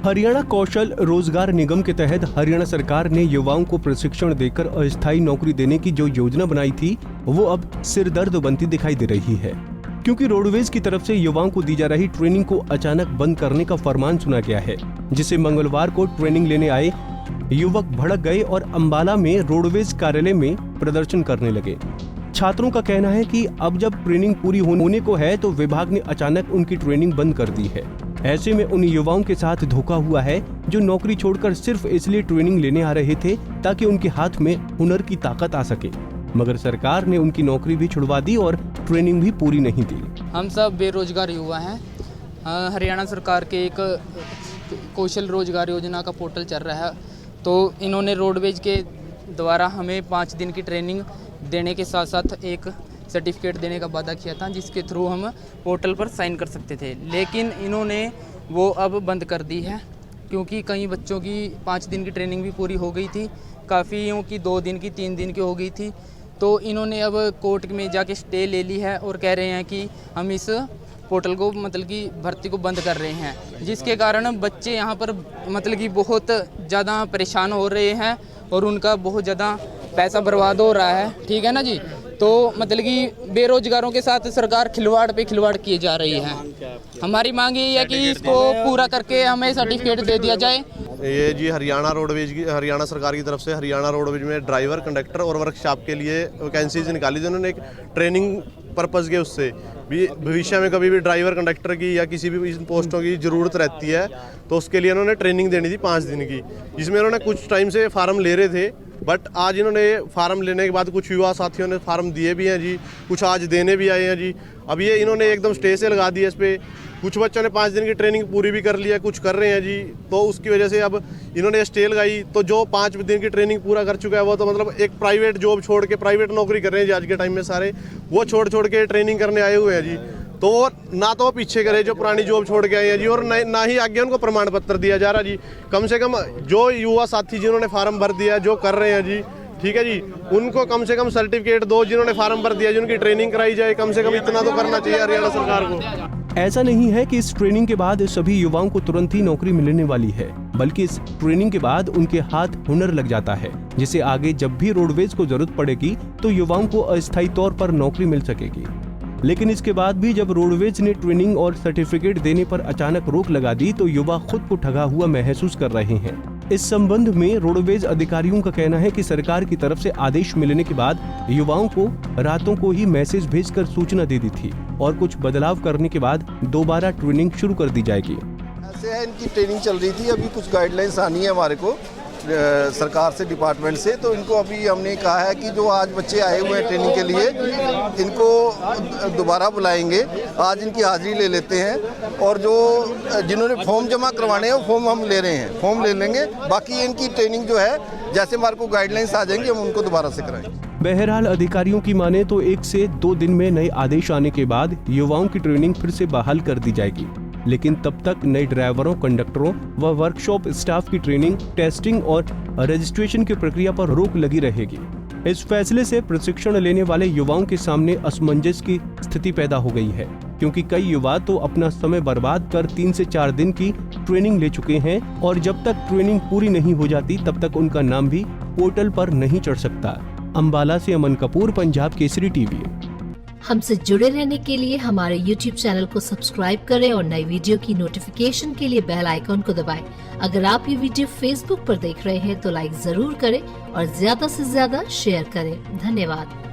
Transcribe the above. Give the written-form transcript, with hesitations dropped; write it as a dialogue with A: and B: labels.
A: हरियाणा कौशल रोजगार निगम के तहत हरियाणा सरकार ने युवाओं को प्रशिक्षण देकर अस्थायी नौकरी देने की जो योजना बनाई थी वो अब सिरदर्द बनती दिखाई दे रही है, क्योंकि रोडवेज की तरफ से युवाओं को दी जा रही ट्रेनिंग को अचानक बंद करने का फरमान सुना गया है, जिसे मंगलवार को ट्रेनिंग लेने आए युवक भड़क गए और अंबाला में रोडवेज कार्यालय में प्रदर्शन करने लगे। छात्रों का कहना है कि अब जब ट्रेनिंग पूरी होने को है तो विभाग ने अचानक उनकी ट्रेनिंग बंद कर दी है। ऐसे में उन युवाओं के साथ धोखा हुआ है जो नौकरी छोड़कर सिर्फ इसलिए ट्रेनिंग लेने आ रहे थे ताकि उनके हाथ में हुनर की ताकत आ सके, मगर सरकार ने उनकी नौकरी भी छुड़वा दी और ट्रेनिंग भी पूरी नहीं दी।
B: हम सब बेरोजगार युवा हैं। हरियाणा सरकार के एक कौशल रोजगार योजना का पोर्टल चल रहा है, तो इन्होंने रोडवेज के द्वारा हमें 5 दिन की ट्रेनिंग देने के साथ साथ एक सर्टिफिकेट देने का वादा किया था, जिसके थ्रू हम पोर्टल पर साइन कर सकते थे, लेकिन इन्होंने वो अब बंद कर दी है, क्योंकि कई बच्चों की 5 दिन की ट्रेनिंग भी पूरी हो गई थी, काफ़ियों की 2 दिन की 3 दिन की हो गई थी। तो इन्होंने अब कोर्ट में जाके स्टे ले ली है और कह रहे हैं कि हम इस पोर्टल को मतलब कि भर्ती को बंद कर रहे हैं, जिसके कारण बच्चे यहाँ पर मतलब कि बहुत ज़्यादा परेशान हो रहे हैं और उनका बहुत ज़्यादा पैसा बर्बाद हो रहा है। ठीक है ना जी। तो मतलब कि बेरोजगारों के साथ सरकार खिलवाड़ पे खिलवाड़ किए जा रही है। हमारी मांग यही है कि इसको पूरा करके हमें सर्टिफिकेट दे दिया जाए।
C: ये जी हरियाणा सरकार की तरफ से हरियाणा रोडवेज में ड्राइवर, कंडक्टर और वर्कशॉप के लिए वैकेंसीज निकाली थी उन्होंने, एक ट्रेनिंग पर्पज़ के उससे भी भविष्य में कभी भी ड्राइवर, कंडक्टर की या किसी भी पोस्टों की ज़रूरत रहती है तो उसके लिए उन्होंने ट्रेनिंग देनी थी 5 दिन की, जिसमें उन्होंने कुछ टाइम से फार्म ले रहे थे। बट आज इन्होंने फार्म लेने के बाद कुछ युवा साथियों ने फार्म दिए भी हैं जी, कुछ आज देने भी आए हैं जी। अब ये इन्होंने एकदम स्टे से लगा दिया इस पर। कुछ बच्चों ने 5 दिन की ट्रेनिंग पूरी भी कर लिया, कुछ कर रहे हैं जी। तो उसकी वजह से अब इन्होंने स्टे लगाई, तो जो 5 दिन की ट्रेनिंग पूरा कर चुका है वो तो मतलब एक प्राइवेट जॉब छोड़ के प्राइवेट नौकरी कर रहे हैं जी आज के टाइम में सारे, वो छोड़ के ट्रेनिंग करने आए हुए हैं जी। तो ना तो वो पीछे करे जो पुरानी जॉब छोड़ के आए हैं जी, और ना ही आगे उनको प्रमाण पत्र दिया जा रहा जी। कम से कम जो युवा साथी जिन्होंने फार्म भर दिया, जो कर रहे हैं जी, ठीक है जी, उनको कम से कम सर्टिफिकेट दो। जिन्होंने फार्म भर दिया, जिनकी ट्रेनिंग कराई जाए, कम से कम इतना तो करना चाहिए हरियाणा सरकार को।
A: ऐसा नहीं है कि इस ट्रेनिंग के बाद सभी युवाओं को तुरंत ही नौकरी मिलने वाली है, बल्कि इस ट्रेनिंग के बाद उनके हाथ हुनर लग जाता है, जिसे आगे जब भी रोडवेज को जरूरत पड़ेगी तो युवाओं को अस्थायी तौर पर नौकरी मिल सकेगी। लेकिन इसके बाद भी जब रोडवेज ने ट्रेनिंग और सर्टिफिकेट देने पर अचानक रोक लगा दी तो युवा खुद को ठगा हुआ महसूस कर रहे हैं। इस संबंध में रोडवेज अधिकारियों का कहना है कि सरकार की तरफ से आदेश मिलने के बाद युवाओं को रातों को ही मैसेज भेजकर सूचना दे दी थी और कुछ बदलाव करने के बाद दोबारा ट्रेनिंग शुरू कर दी जाएगी।
D: ऐसे है, इनकी ट्रेनिंग चल रही थी, अभी कुछ गाइडलाइंस आनी है हमारे को सरकार से, डिपार्टमेंट से। तो इनको अभी हमने कहा है कि जो आज बच्चे आए हुए हैं ट्रेनिंग के लिए, इनको दोबारा बुलाएंगे, आज इनकी हाजिरी ले लेते हैं, और जो जिन्होंने फॉर्म जमा करवाने हैं वो फॉर्म हम ले रहे हैं, फॉर्म ले लेंगे। बाकी इनकी ट्रेनिंग जो है जैसे हमारे को गाइडलाइंस आ जाएंगे हम उनको दोबारा से कराएंगे।
A: बहरहाल अधिकारियों की माने तो 1 से 2 दिन में नए आदेश आने के बाद युवाओं की ट्रेनिंग फिर से बहाल कर दी जाएगी, लेकिन तब तक नए ड्राइवरों, कंडक्टरों व वर्कशॉप स्टाफ की ट्रेनिंग, टेस्टिंग और रजिस्ट्रेशन की प्रक्रिया पर रोक लगी रहेगी। इस फैसले से प्रशिक्षण लेने वाले युवाओं के सामने असमंजस की स्थिति पैदा हो गई है, क्योंकि कई युवा तो अपना समय बर्बाद कर 3 से 4 दिन की ट्रेनिंग ले चुके हैं और जब तक ट्रेनिंग पूरी नहीं हो जाती तब तक उनका नाम भी पोर्टल पर नहीं चढ़ सकता। अंबाला से अमन कपूर, पंजाब केसरी टीवी।
E: हमसे जुड़े रहने के लिए हमारे YouTube चैनल को सब्सक्राइब करें और नई वीडियो की नोटिफिकेशन के लिए बेल आइकॉन को दबाएं। अगर आप ये वीडियो Facebook पर देख रहे हैं तो लाइक जरूर करें और ज्यादा से ज्यादा शेयर करें। धन्यवाद।